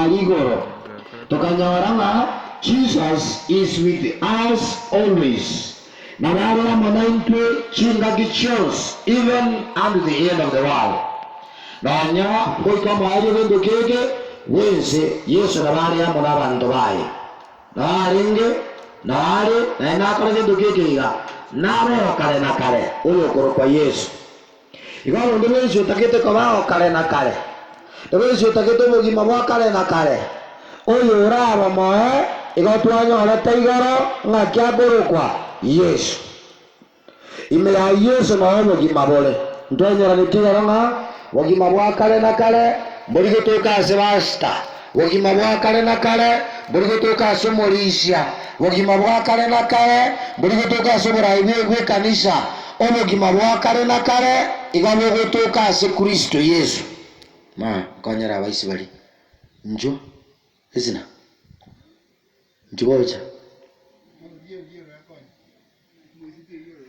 aligoro tukanyora Jesus is with us always. Na wale manaitwe chinga gichos even unto the end of the world. Na nya kuika mwari wendo keke wense Yesu na wale amo na bantu bae. Na wale na inakora wendo keke iga. Na kare na kare uyo koro kwa Yesu. Igalo ndebe Yesu takete kwa kare na kare. Ndebe Yesu takete mugima bwa kare na kare. Uyo uraba moe igotwanya orete igoro ngakya gorokwa Yesu. Ime ya Yesu na mugima bole. Ndonyera nitigara nga mugima bwa kare na kare muri gutuka sebasta. Mugima bwa kare na kare muri gutuka somorisha. Mugima bwa kare na kare muri gutuka somoraibwe gwe kanisa. Omugima bwa kare na kare igamo gutuka se Kristo Yesu. Ma konyera abaisi bali. Njo izina. Njoja.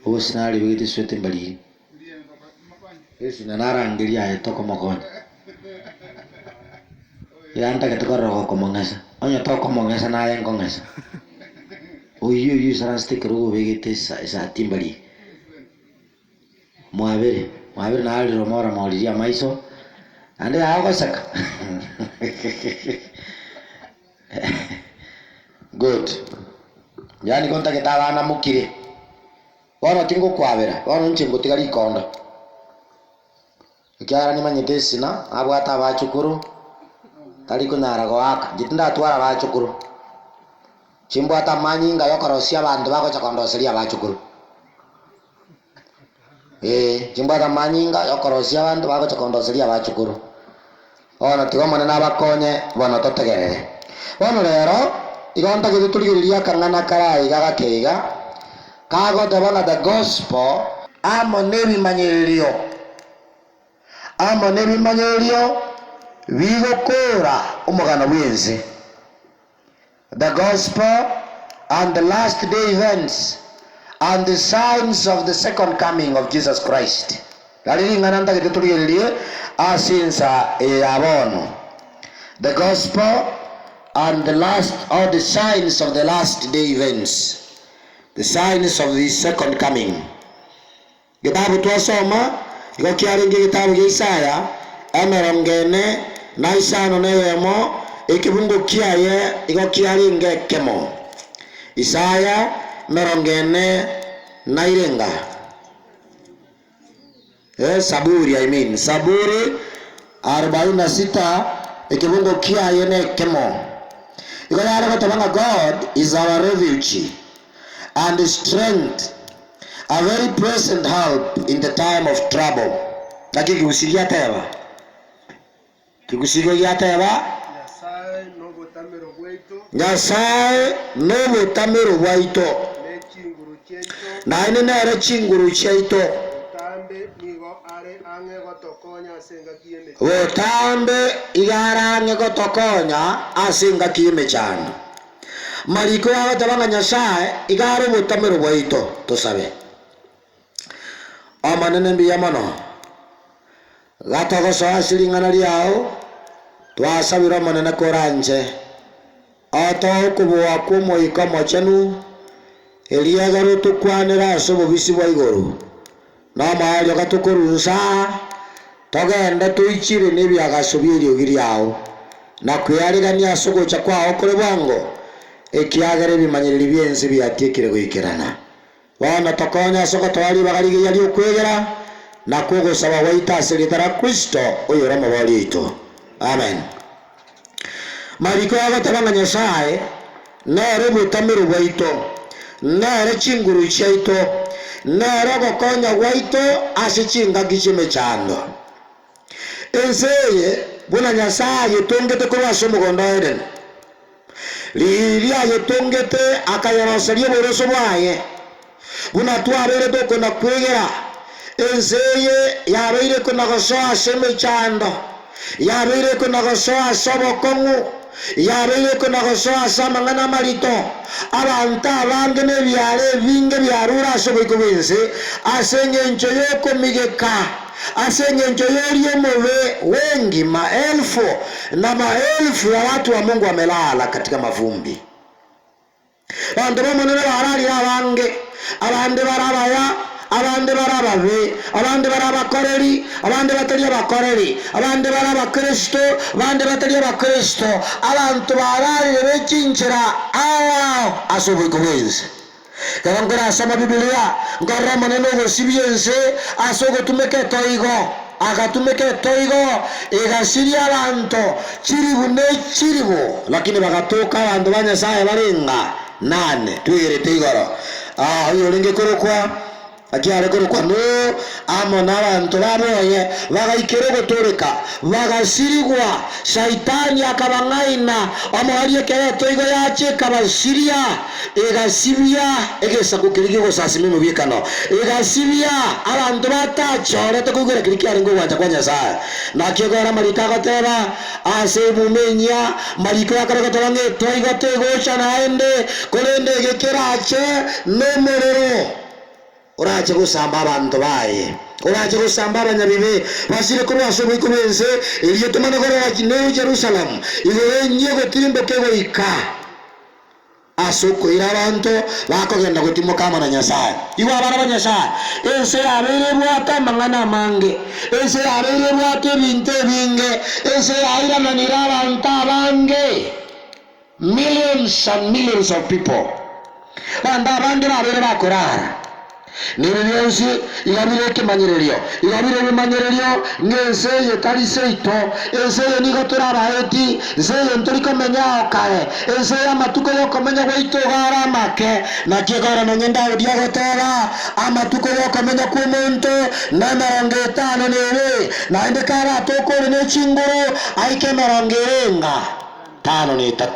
Osinali wigiti swete mbali. Izina narangiria etoko mokonya. Yanda ketokoro ko mongesa. Onya toko mongesa na yengo ngesa. Oyu sarastik rugo wigiti sa timbali. Mwabere na ali romora mauliria maiso. Ande hago saka. Good. Yani konta ketala na mukire. Wana tingo kwabera. Wana nchengo tigari konda. Ikiara ni manyetesi na abwata abachukuru. Taliko narago aka. Jitinda atwara abachukuru. Chimbo ata manyinga yokorosia bantu bako chakondoseria abachukuru. Jimbata manyinga yokorosia abantu bako chakondoseria abachukuru. Ona tigomane nabakonye bono totegerere. Bono rero igonta gituturigiria kangana karai gagakeiga kago tebona the gospel amo nebimanyirio bigokora umugano bwense. The gospel and the last day events and the signs of the second coming of Jesus Christ. Lalilingana gituturigiria asinsa yabono. The gospel and all the signs of the last day events, the signs of the second coming. Kitabu twasoma iko kiaringi kitabu cha Isaya emerongene na isano newemo ikibungo kiaye iko kiaringe kemo. Isaya merongene na irenga. Saburi Saburi 46 ikibungo kiaye ne kemo. God is our refuge and strength, a very present help in the time of trouble. Lakini kikusikia teba. Nyasaye no botamero bwaito. Na ine nere chinguru cheito. Wotambe igarange gotokonya asinga kiime chano. Mariko agotabanga Nyasaye igaro botamero bwaito tosabe. Amanene mbiya mono. Gatogoso asilingana liao twasabira manene koranje. Ato kubuwa kumo ikamo chenu eliagaro tukwanira asobo bisibwa igoro. Na mahali akatukurusa togenda tuichire nebyagasubiri giriao na kwiyarigania sogocha kwao kore bwango ekiagere bimanyiriri byense byatekire gwikirana wana tokonya soko twali bagarige yali okwegera na kugusaba waitase litara Kristo oyora mabali ito. Amen. Mariko agotabanga Nyasaye nere butamiro bwaito nere chinguru chaito nere gokonya bwaito asichinga gichime chando. Enseye buna Nyasaye tongete ko basomo gondaeden. Lilia yetongete akayarosalie boroso bwaye. Buna twabere doko na kwegera. Enseye yabeire ko nagosoa seme chando. Yabeire ko nagosoa sobokongu. Yabeire ko nagosoa samangana marito. Abanta abande ne byare vinge byarura sobo ikubense asenge ncho yoko migeka. asengenjo yeriyo move wengi, maelfu na maelfu ya watu wa Mungu wamelala katika mavumbi. Bantu bamonene bararira abange, abandi barabaya, abandi barababe, abandi barabakoreri, abandi batari abakoreri, abandi barabakristo, abandi batari abakristo. Abantu bararire bekinjira aho asobuye kubenze. Ngara asoma Biblia, ngara maneno gosibiense asogo tumeke toigo, akatumeke toigo egasiria abantu chiribu ne chiribu, lakini bagatoka abantu banyasaye barenga nane twirete igoro. Uyo lenge korokwa akiare korokwa no amona abantu baboye bagaikero gotoreka bagasirigwa shaitani akabangaina amuharie kere toigo yache kabasiria egasibia egesa kukirigo sasime mu bikano egasibia abantu batachorete kugura kirikari ngo wanja kwa Nyasaye nakigora marika goteba ase bumenya marika yakaraga nge toigo tego naende kolende gekerache nomorero uraje gusamba abantu baye, uraje gusamba abanyabibe basire kuri asobuye kubenze iriyo tumana gorora kineu Jerusalem igoyenye gotirimbe kegoika asoko irabantu bakogenda gutimo kama na Nyasaye iwa bara banyashaye ense abere bwata mangana mange ense abere bwata binte binge ense aira manira abantu abange millions and millions of people banda abandi abere bakorara Nibiyonsi igabire kemanyererio igabire bimanyererio ngense yetari seito ense nigo turabaheti zeye ntoriko menya okae ense amatuko yo komenya weito gara make na kigora no nyenda odia gotera amatuko yo komenya ku muntu na 50 nebe na ndekara tokore ne chinguru aike 53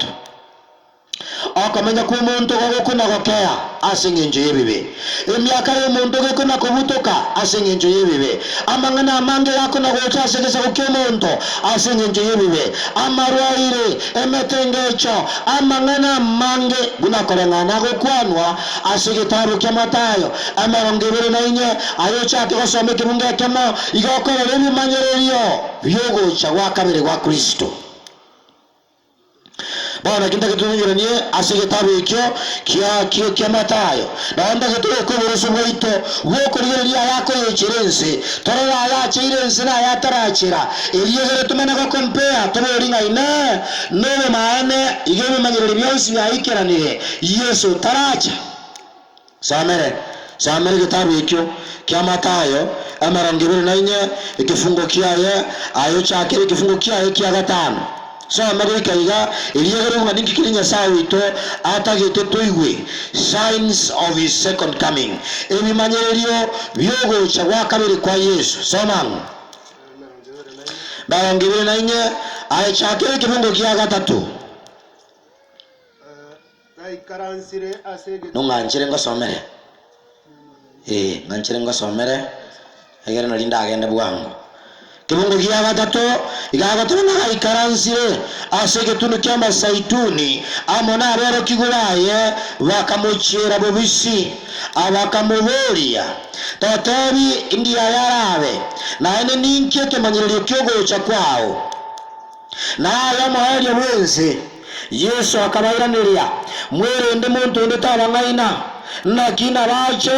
akamenya ko umuntu ogukuna gokea asingenje yebibe emyaka y'umuntu ogukuna kubutoka asingenje yebibe amangana amange yakuna gocha asegesa kukemuntu asingenje yebibe amarwaire emetengecho amangana amange gunakorengana gokwanwa asigitabu kya Matayo amarongebere nainye ayo chake gosomeke mungekemo igokora lebimanyererio byogocha gwakabere gwa Kristo. Bwana kinda kitunjiranye asigitabu ikyo kya Matayo naenda kitoko boroso bwito bwoko ligeria yako yechirense torera yache irense na yatarachira eliyegere tumena ko compare toboringa ina none maane igebe manyerere byonsi byayikeranire Yesu taracha samere kitabu ikyo kya Matayo amarangibere nainye ikifungo kiyaye ayo chake ikifungo kiyaye kya 5 so America iga eliyegere ngandiki kirinya sawito atagete toigwe signs of his second coming ebimanyererio byogocha gwakabiri kwa Yesu somang barangibere nainye ayachakire kifungo kya 3 karansire asege nunganchire ngosomere nganchire ngosomere egere nalinda agende bwangu kifungo kya 3 igagatona ikaransire asege tunu kyamba saituni amona abero kigulaye bakamuchira bobisi abakamuboria tatabi india yarabe na ene ninke kemanyiriro kyogocha kwao na ya mahali wense Yesu akabairaniria mwerende muntu ndetabang'aina na kina bache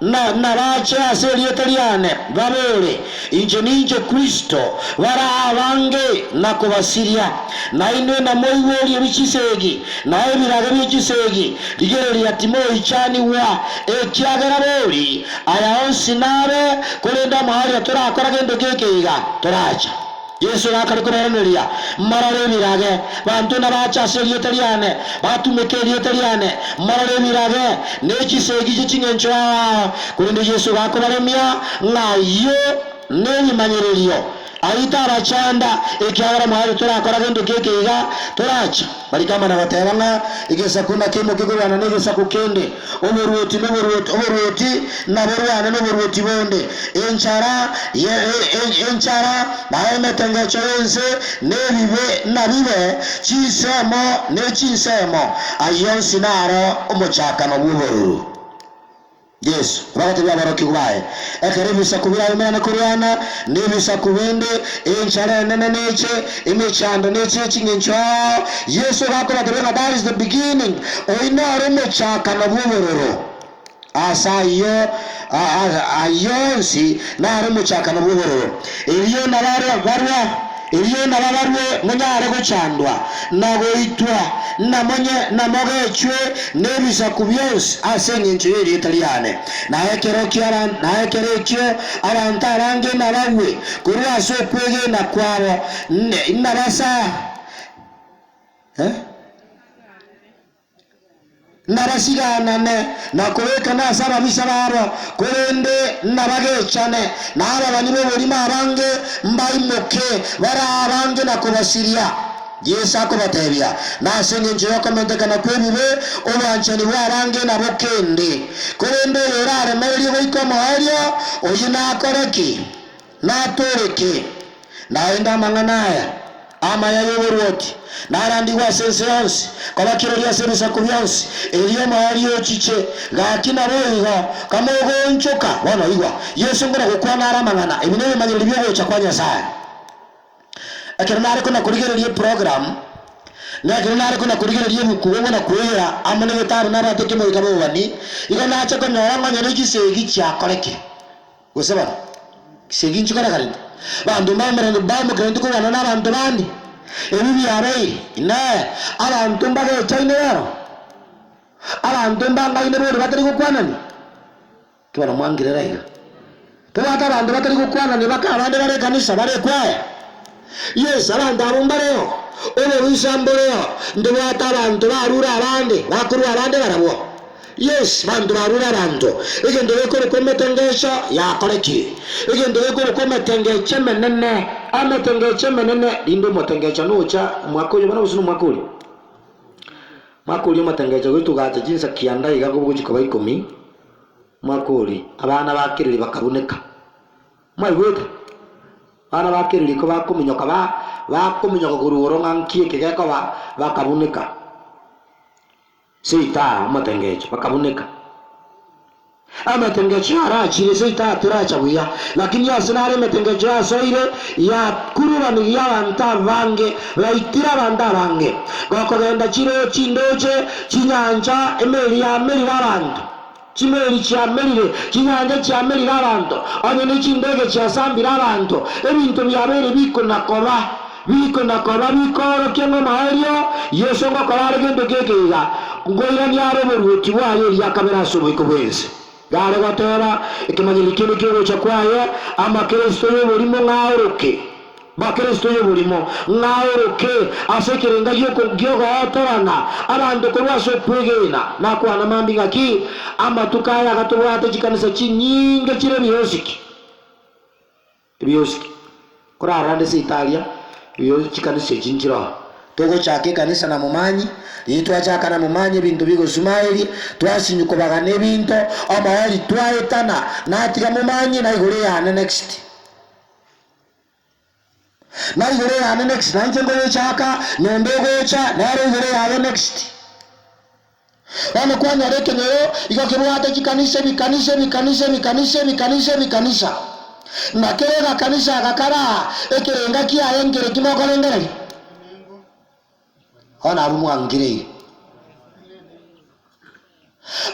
na bache aselietaliane babere inje ninje Kristo bara abange na kubasiria na inwe na moiwori ebichisegi na ebiraga bichisegi ligereri atimo ichani wa ekyagera bori aya onsinabe kurenda mahali turakora gendo kekeiga turacha Yesu nakarikuraniriya marare birage bantu nabacha serietaliane batumekerietaliane marare birage nechisegi chingencho kurinde Yesu gakubaremia ngayo nenyimanyererio aita arachanda ekyagara mahali turakora gendo kekeiga turacha balikama na bateranga igesa kuna kimo kigurana negesa kukende oboruoti na berwana n'oboruoti bonde enchara baemetenga chorense nebibe nabibe chinsemo ayonsinaro omuchaka no buboru Yesu bakatebya baroki kubaye ekere bisakubira umena kuriana nibisakubende enchara nene neche imechando neche chingencho Yesu bakora tebya that is the beginning oina reme chaka na bubororo asayo ayonsi na reme chaka na bubororo iliyo na barwa iliyo na babarwe munyare guchandwa nagoitwa namonye namogechwe nebisa kubyose asengenje yeri italiane naekerekyo abantu arange nabawe kurwa so kwege na kwabo nabasa narasiganane nakoreka nasaba bisabaro kurende nabagecane naba banyiro burima abange mbayimoke barabange nakubasiria Yesu akobatebya nasengenje yokomentekana kwebibe obanchani bwarange nabokende kurende yorare meri goikomo aryo oyina koreki natoreke naenda manganaya ama yayoborwoti narandiwa senseonsi kabakirori serisa kubyonsi eliyo mahali ochiche gakina boiga kamogonchoka wana igwa Yesu ngora gukwana aramangana ebinebe manyiri byogocha kwa Nyasaye akirnare kuna kurigererie program na kirnare kuna kurigererie bukuwe na kuira amane gitaru nabateke mo igabo bani iga nacha ko nyora nganyere gisegi cyakoreke guseba gisegi nchukara kare bandu mbamere bamwe kandi ko bana nabantu bandi ebibi yabaye ina abantu mbage chaine yaro abantu mbanga ine bori batari gukwanani tubara mwangirera iga tubata abantu batari gukwanani baka abandi bare kanisa bare kwaya Yes abantu arumbareo ene wishamboreo ndibata abantu barura abandi bakuru abandi barabo yes bandu barura abantu igende bekore kometengesha yakoreki igende bekore kometengeche menene ametengeche menene inde motengecha nucha mwakoyo bana busunu mwakuri matengecha gutugate jinsa kianda igago bugiko bayikomi mwakuri abana bakiriri bakaboneka mwaiwete ana bakiriri ko bakuminyoka bakuminyoka gururo ngankie kigeko bakaboneka sita matengecha bakaboneka amatengecha arachire sita turacha buya lakini yasinare matengecha asoire ya kurura ni yabanta bange baitira banda bange gokogenda chiro chindoche chinyanja emeli ya meli babantu chimeli cha melire chinyanja cha meli babantu onye ni chindege cha sambira abantu ebintu byabere bikona koba bikoro kengo maherio Yesu ngokora gendo kekega ngoira ni aroboruti wayo yakabera sobo ikobese gare gotera ikimanyiri kintu cyo cyakwaye ama Kristo y'uburimo ngawuruke bakristo y'uburimo ngawuruke asekerenga yuko gyogo atorana abantu kurwaso kwegena nakwana mambi ngaki ama tukaya gatubwate chikanisa chinyinge chire biyosiki kurarande se Italia iyo chikanisa chinjira togo chake kanisa na mumanyi yitwa chaka na mumanyi bintu bigo sumaili twasinyuko bagane bintu amahali twaetana natika mumanyi na igure ya next nanje ngoyo chaka nondogo cha na igure ya next bana kwanya rekenyo ikakirwata chikanisa bikanisa nakerega kanisa gakara ekerenga kiayengere kimokolengere ona abumwangire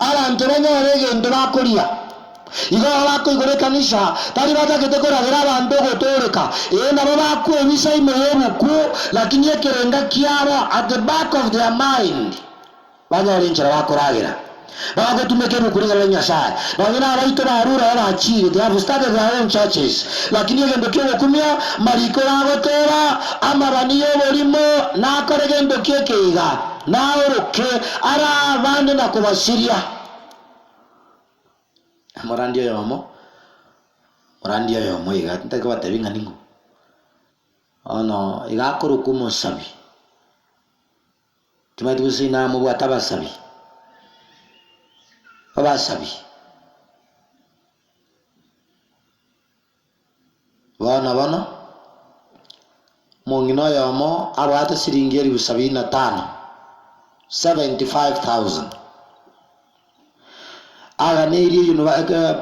abantu banyorege ndo bakoria igo bako igore kanisa tari batakete koragira abantu gotoreka nabo bakwe bisa imeyebuku lakini ekerenga kiabo at the back of their mind banyorinjira bakoragira bago tumeke mukuringa Nyasaye bangina abaito barura abachire they have started their own churches lakini yegendo kyo kumya mariko bagotera amabani yoborimo nakoregendo kekeiga naoroke ara bande nakobasiria morandio yomo iga ntaka batabinga ningo ono iga korukumo sabi tumadusina mu bwatabasabi abasabi bana mongino yomo abata siringeri busabi na 75,000 aga ne iri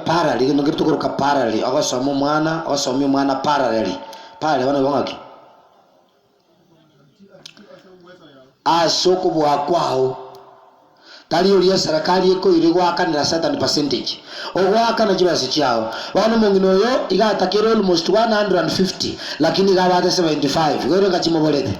parallel no ngirito kuruka parallel agasoma umwana parallel bana bangaki asoko bwa kwao tali uri serikali iko iri gwakanira certain percentage ogwakana kibase cyao bana mungino yo igatakira almost 150 lakini gabate 75 gwero ngachimobolete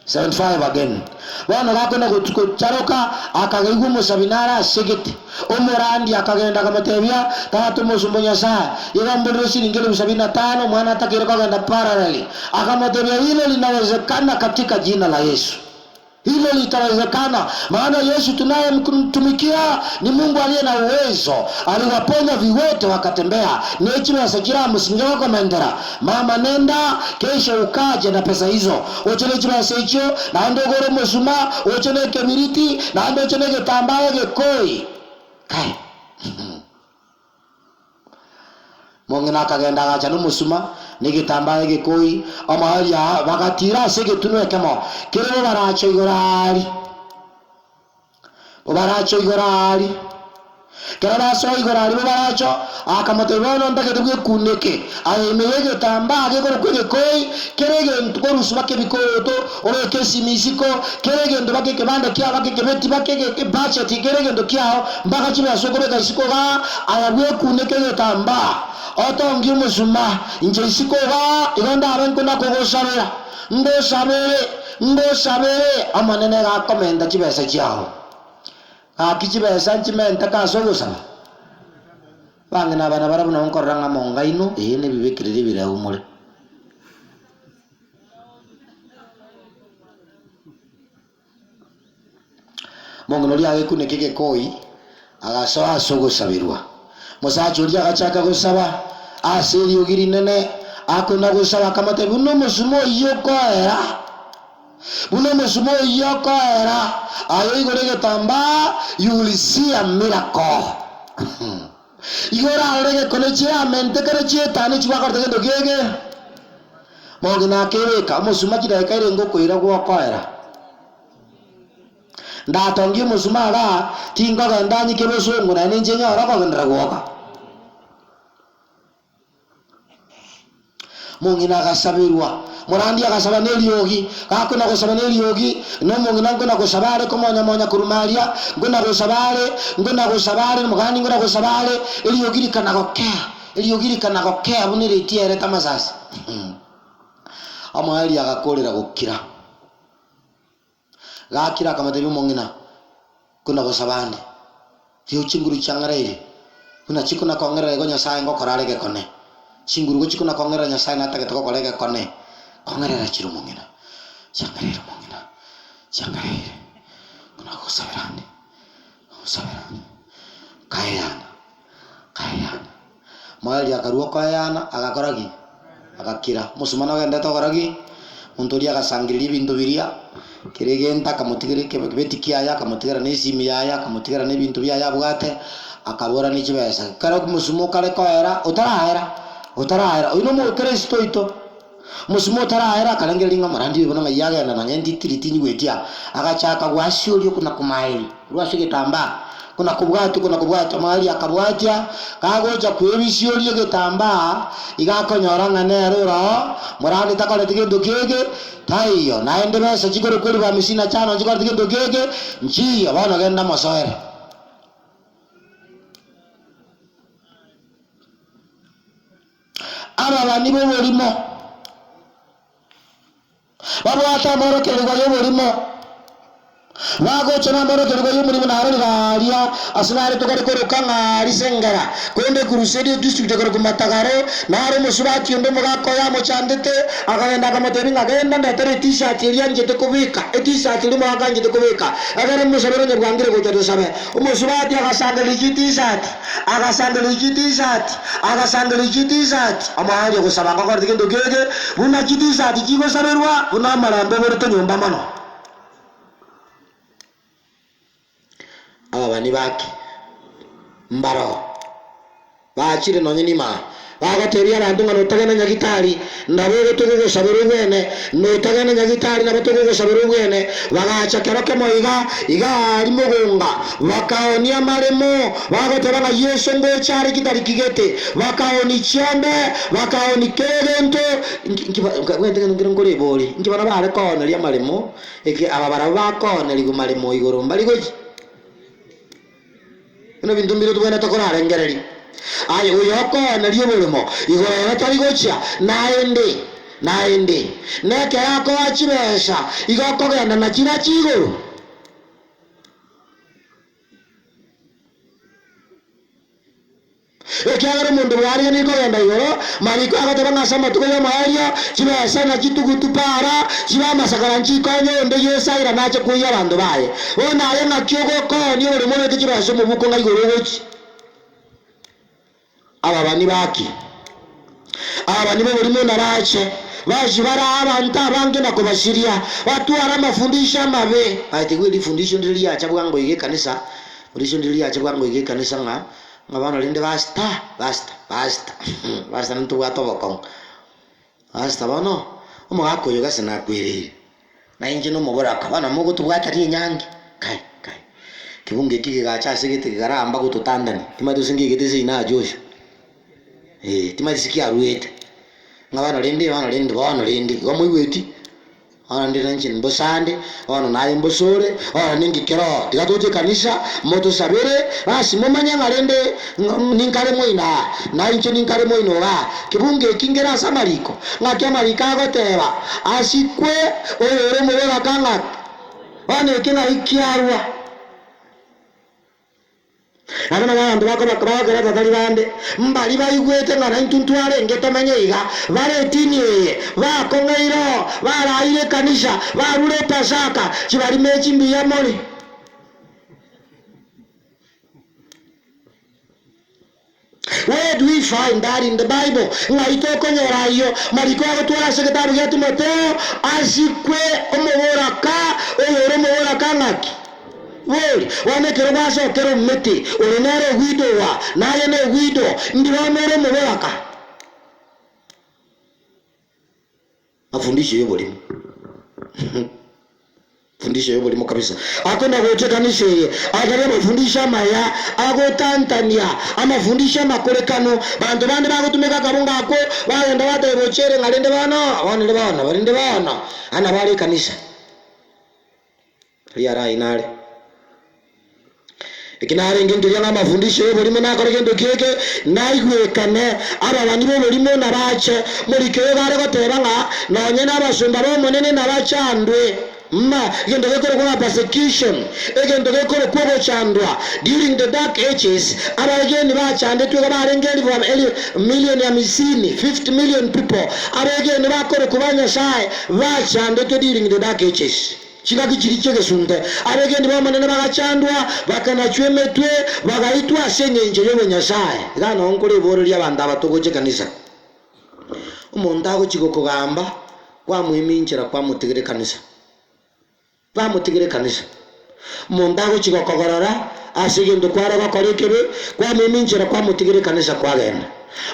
75 again bana bakona kucharoka akagaigu musabinara segete umurandi akagenda kamatebya tatu musumbonya saa igambiro shilingi 75 mwana atakira kagenda parallel akamatebya hilo linawezekana katika jina la Yesu. Hilo litawezekana maana Yesu tunayemtumikia ni Mungu aliye na uwezo. Aliwaponya viwete wakatembea. Nechi wasakira msingewa kwa mendera. Mama nenda kesho ukaje na pesa hizo. Ochele chima secho na ndogoro musuma, ochele kemiriti na ndo ochele ketambaye gekoi. Kai. Mongena akagenda agachana musuma nigitambaye gekoi amahali ya bagatira segetunwe kemo kirebo baracho igorari kerara so igorari baracho akamatebano ndagedwe kuneke ayemeye tambaye gekoi kerege ntukorusu bakebikoto oreke simisiko kerege ndo bakekebanda kya bakekebeti bakeke budget kerege ndo kyao mbaka chiba sokobeka isiko ga ayabwe kuneke getamba otongi musuma inje isiko ga igonda abankunda kogosabera ngosabere amanene ga komenda chibesa cyao akijibesa nchimenta kasogosaba bangena bana barabona onkoranga monga ino ne bibekirire birahumure mongono lya kuneke gekoi agasoa sogosabirwa musacho lya gachaka gusaba asiri ugiri nene akona gusaba kamate buno musumo yokoera ayo igorege tamba you will see a miracle igora arege konechia mente kerechie tani chibakarte gendo gege mogina kereka musuma kidaka ile ngoko ira gwokoera ndatongi musuma ga tinga gandanyi kebosongo na ninje nyara ko gendra gwoka mungina gasabirwa murandi agasaba neliogi kakuna gusaba neliogi no mungina ngona gusabare ko monya kurumaria ngona gusabare mugani ngona gusabare eliogi kana gokea bunire tiere tamasasi amali agakorera gukira gakira kamadebi mungina kuna gusabane tiu chinguru changareire kuna chikuna kongera gonya saa ngokorare gekone chinguru go chikuna kongera nya saa natake to kolege kone kongera chiru mungina changareire kuna gusabirane kayana mali akaruo kayana agakoragi agakira musumana genda to koragi muntori agasangirira ibintu biria kiregenda kamutigire kebeti kiaya kamutigara n'isimi yaya kamutigara n'ibintu byaya bwate akabora n'ikibesa kara kumusumo kare kwera utarahera uno mu Kristo ito musumo utarahera karangelinga marandi bibona ngayaga na nyendi tiritini wetia agachaka gwashyo kuna kumaili rwashike tamba kuna kubwatu mali akabwatia kagoja kwebisyo lyo getamba igakonyora ngane rura murandi takale tigendo gege taiyo naende besa chikoro kweli ba misina chano chikoro tigendo gege nchi abana genda masoere aba bani bo bolimo babo atamoro kelego yo bolimo wago chana mbaro kelego yo muri munaro garia asnare to kare kanga risengara kwende kurusedi district to kumatagaro naro musubati ndo mugako ya mochandete akagenda kamateri ngagenda ndatere t-shirt yanje to kubika t-shirt limo akanje to kubika agare musabero ne bwangire ko cyo sabe umusubati agasanga liji t-shirt amahanje kusaba ngakora tigendo gege buna t-shirt kigo saberwa buna marambe borto nyumba mano aba bani bake mbaro bachire nonye nima agateria abantu ngano tagana nyagitari nabo gutugo sabero bwene no tagana nyagitari nabo tugo sabero bwene bagacha keroke moiga iga ari mugunga bakaonia maremo bagotera Yesu ngo cyari kitari kigete bakaoni cyambe bakaoni kerento wende ngire boli ngibana bare kona lia maremo eki ababara bakona ligo maremo igoro mbali goji ino bintu mbiro tubona tokora rengereri ayo yoko na liyo mulimo igoro natari gocha naende neke yako achibesha igoko genda na kira chigoro ekyagara mundu bwari niko genda igoro mariko agateba ngasama tukoyo maharia chibesha na chitugutu para chibama sakara nchikonyo nde yesaira nache kuya bandu baye ona aye ngakyogo ko ni uri mwe kichibesha mu buko ngayigoro gochi ababani baki abani bo burimo narache baji bara abantu abange nakobashiria watu ara mafundisha mabe ati kweli fundisho ndili acha bwango ige kanisa fundisho ndili acha bwango ige kanisa ngabana linde basta ntu watoboko basta bano umugako yoga sana kwiri na inje no mugora kabana mugo tubwatari nyange kai kibunge kiki gacha sigite garamba gututandani timatu singigite sina josho timazisikia ruete ngabana lindi gomwigweti ana ndira nchin bosande ana naye mbosore ana ningi kero tikatoje kanisa moto sabere basi momanya ngalende ninkare moina na inche ninkare moino wa kibunge kingera samariko ngakya marika goteba asikwe oyore mubera kanga bane kinga ikiarwa abana bantu bakabagera batari bande mbali bayigwete ngana intuntware ngetomanye iga bare tiniye bakongeiro baraire kanisa barure pasaka kibali mechi mbiya moli Where do we find that in the Bible? Ngaitoko nyorayo mariko agotwara sekretari ya Timotheo asikwe omoraka oyoro moraka ngaki wori wane kero baso kero meti olenero guido wa naye ne guido ndiwa mere moraka afundishe yobo limu fundisha yobo limu kabisa akona gote kanisa ye agere mafundisha maya agotantania amafundisha makorekano bantu bande bagotumeka kabunga ako bagenda batebochere ngalende bana ana bali kanisa riara inale ikinare ngingiria na mafundisho yobo limu nakore gendo keke naigwekane ababani bo limo nabache muri keyo gare goteba nga nonye nabasumba bo monene nabachandwe gendo gekoro kwa persecution egendo gekoro kwa chandwa during the dark ages abageni bachande twe barengeri from million ya misini 50 million people abageni bakoro kubanya sai bachande twe during the dark ages chingaki chiricheke sunte abageni bamanene bagachandwa bakanachwemetwe bagaitwa senyenje yobe nyasaye gano onkore boro lya banda batogoje kanisa umuntu ago chigokogamba kwa muiminjira kwa mutegere kanisa bamutigire kanisa mundago chigokogorora asigendo kwara bakorekebe kwa miminjira kwa mutigire kanisa kwa genda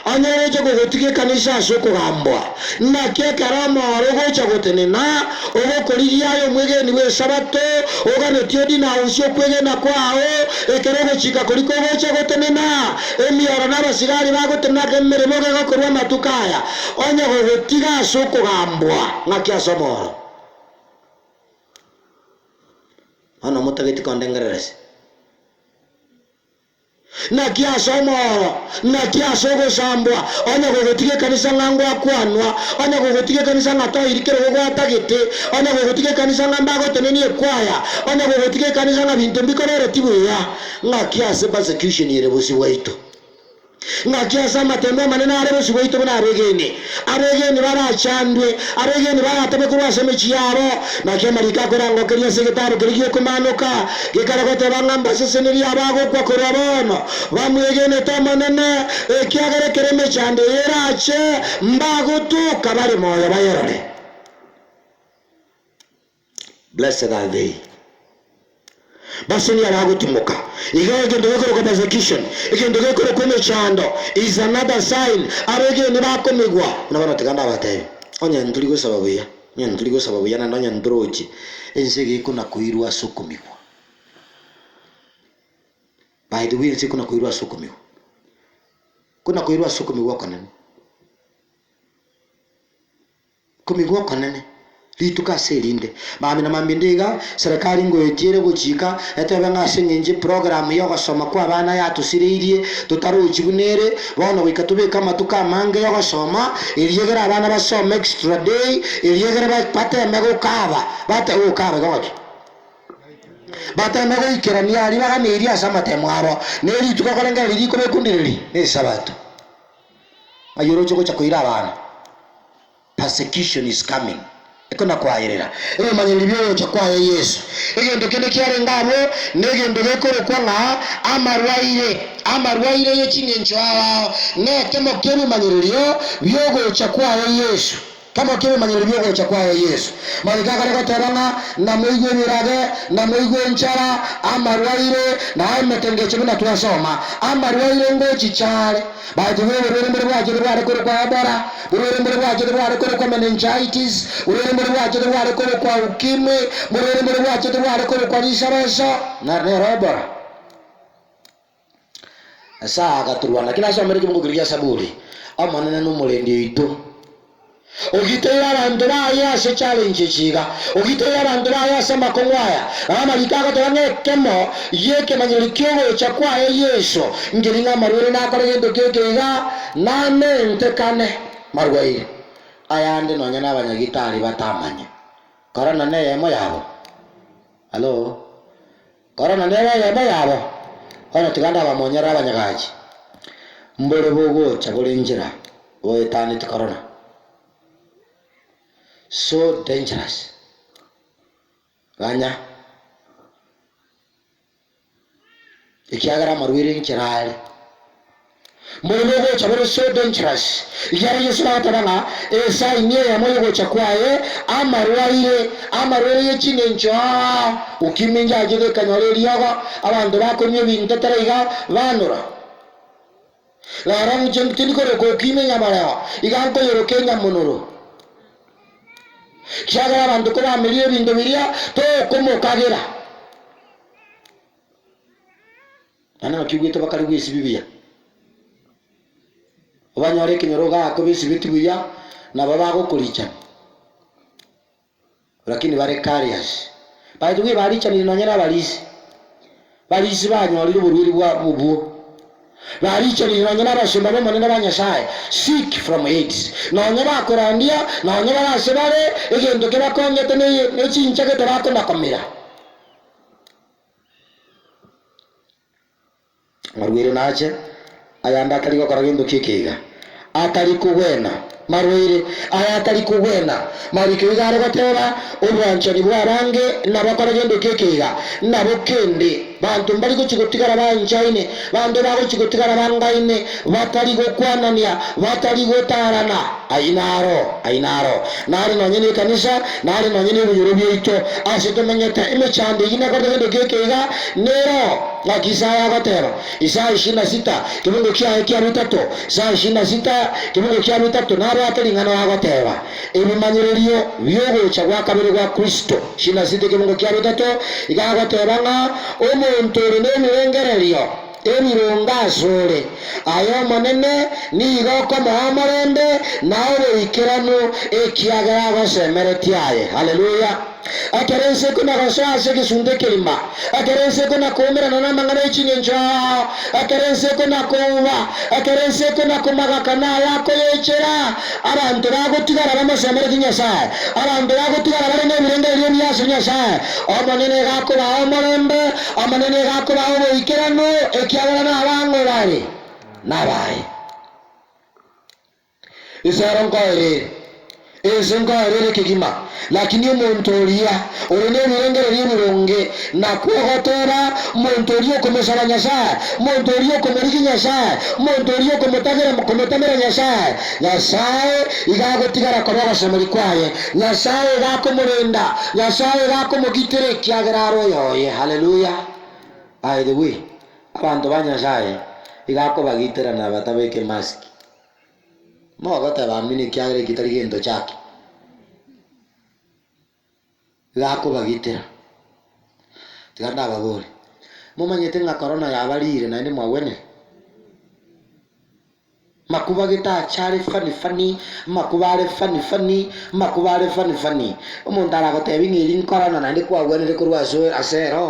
anyere cyo gotige kanisa soko gambwa na kekaramo rogo chagotenena ogo koriya yo mwegeni we sabato ogane tiodi na usyo kwegena kwao ekerego chika koriko go chagotenena emiara na basigari bagotena kemere boga gokorwa matukaya onye gotiga soko gambwa ngakya somoro ana mutageti kondengererese na kiaso moro na kiaso go sambwa ana gogotige kanisa ngango akwanwa ana gogotige kanisa ngato irikere go atagete ana gogotige kanisa ngamba goteneni ekwaya ana gogotige kanisa ngabintu mbikorere tibuya ngakiase persecution yere bosi waito ngakiasa matembe manene are bosi waito bana abegeni barachandwe abegeni baratebe kurwaseme chiyaro na kemarika korango keriya sekretari keriyo kumanuka gikaragote bangamba seseneri abago kwa korabono bamwegene tamanene ekyagere kereme chande yerache mbago tu kabare moyo bayerole. Blessed are they. basi ni abagutumuka igege ndogeko ko persecution igende geko ko mechando is another sign abege ni bakomigwa nabana teganda bateye onye nduri go sababuya nduri go sababuya na ndanya ndroji ensege kuna kuirwa sokomigwa. By the way, kuna kuirwa sokomigwa, kuna kuirwa sokomigwa kanene komigwa kanene lituka serinde mami na mambindiga serikali ngo yetire guchika etebe ngasengenje program yo gusoma kwa bana yatusiririe tutaruji bunere bona wikatubeka matuka mange yo gusoma iriyegera abana basoma extra day iriyegera bapate mego kaba bata ukaba goki bata mego ikirani ari bagane iri asama temwaro neri tukakolenga liriko bekundiriri ne sabato ayoro choko chakoira abana. Persecution is coming. Ekona kwairira ero manyelibyo chakwa Yesu egendo kende kyarengamo negendo gekoro kwanga amarwaire yechingencho awa ne kemo kemi manyelibyo byogo chakwa Yesu kama kemi manyelibyo chakwa Yesu malika kale kataranga na mwigwe mirage na mwigwe nchara amarwaire na ametengeche bina twasoma amarwaire ngo chichale baje wewe mbere bwaje bware ko kwa bara wewe mbere bwaje bware ko kwa meningitis wewe mbere bwaje bware ko kwa ukimwi wewe mbere bwaje bware ko kwa lishareso na robora asa akaturwana kila somere kimungu kiriya saburi amanene no mulendio ito ogitera abantu bayase challenge chiga ogitera abantu bayase makongwaya amalikaga twange kemo yeke manyelikyo chakwa Yesu ngiringa marwere nakore gendo kekega nane ntekane marwaire ayande nonya nabanyagitari batamanye korona ne yemo yabo halo korona ne yemo yabo ona tiganda bamonyera abanyagaji mbore bogo chabole njira oyetani korona. So dangerous. Ganya. Ikiagara marwiri nchirale. Mologo chabere so dangerous. Iyari Yesu atabanga esa inye ya moyo chakwaye amarwaire yechinencho ukiminja agire kanyole yaga abantu bakomye binteterega banura. La ramu chentini ko kimenya bara iganko yorokenya monoro. Kiagara abantu ko bamiriye bindo biria to komokagira ana kigwito bakari gwisi bibia obanyore kinyoroga ko bisi bitibuya na baba gukuricha lakini bare carriers baitugwe baricha ni nonyera balisi banyorire burwiri bwa bubuo baricha ni nonyera bashimba bomanene banyashaye sick from AIDS nonyera korandia nonyera basebare egendo ke bakonyete ne chincha ke torako nakomera marwire nache ayanda kali gukora gendo kikega atari kugwena marwire ayatari kugwena marikigare batera ubwanchani bwarange nabakora gendo kikega nabokende bantu mbali ko chikotigara banchaine bantu bago chikotigara bangaine batari go kwanania batari go tarana ainaro nari nonyene kanisa nari nonyene buyurubye ito asito menyeta imechande ina ko gendo kikega nero la Isaya gatera Isaya 26 kimungu kia mitatu Isaya 26 kimungu kia mitatu naro atalingana agatera ebimanyiririo byogo chagwa kabiri gwa Kristo 26 kimungu kia mitatu igagatera omuntu n'emirengererio emironga sore ayo manene nigo ko muhamorende nawe ikirano ekiagara basemeretiaye haleluya akerense kuna gasase kisunde kelima akerense kuna komera na mangana ichinenjo akerense kuna kuwa akerense kuna kumaga kana yako yechera abantu bagotigara bamusemereti nyasaye abantu bagotigara bari n'emirengererio nyasaye nyasaye amanene gako bahamorende amanene gako baho ikirano ekiagara na abango bari nabaye isaron kaere kigima lakini umontoria urene mirengere mironge na kuhotera montorio komesara nyasaye montorio komeriki nyasaye montorio kometamera nyasaye igagotigara kobaga semeri kwaye nyasaye gakomurenda nyasaye gakomugitire kiageraro yoye haleluya by the way abantu banyasaye igako bagitera na batabeke mask mo gata bamini kyagere kitari gendo chake igako bagitera tiganda babore mumanyete nga corona yabarire na ndi mwawene makuba gita chari fani makubare fani umuntu aragotebi ngiri corona na ndi kwawene kurwa so asero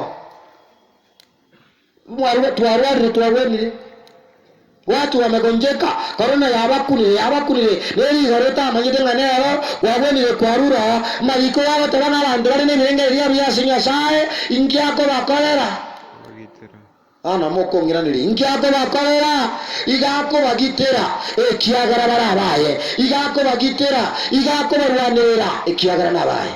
twarwarire watu wamegonjeka corona yabakunire neri garota amanyite nganero wabonire kwarura mariko yabo tabana abantu bari n'ibirenge byasinya sae ingiako bakorera ana mokongiranire ingiako bakorera igako bagitera ekiagara barabaye igako bagitera igako barwanira ekiagara nabaye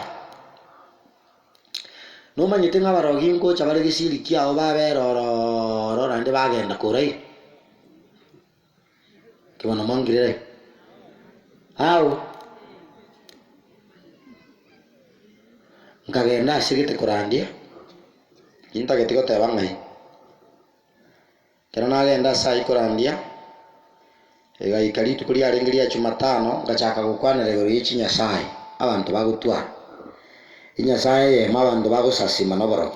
no manyite ngabarogi ngo chabare gisiri kiao baberoro rande bagenda kurai kibono mangirere au ngagenda sigite kurandia inta getiko tebangai kera nagenda sai kurandia ega ikalitu kuri arengeria Jumatano ngachaka gukwanire gori Nyasaye abantu bagutwara Nyasaye mabantu bagusasima noboro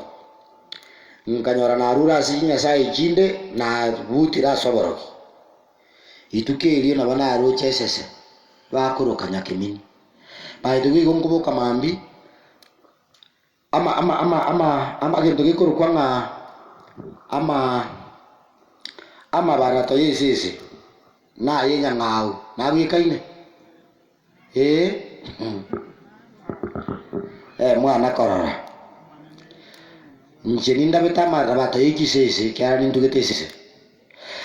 nkanyora narura si Nyasaye jinde na butira soboro itukerie na bana arochesese bakuruka nyakimini baitugi gongo kamambi ama gendo gikurukwa nga ama barato yesese na yenya ngau na bikaine mwana korora njeninda betama rabato yikisese kyara nindugitesese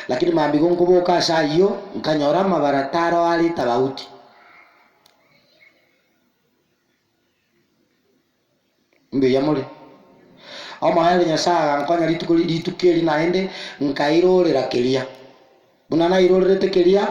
lakini mambigo nkuboka saa hiyo nkanyora mabarataro ali tabauti mbe yamore ama yale nyasaga nkanya litukeli naende nkairorera kelia bunana irorere tekelia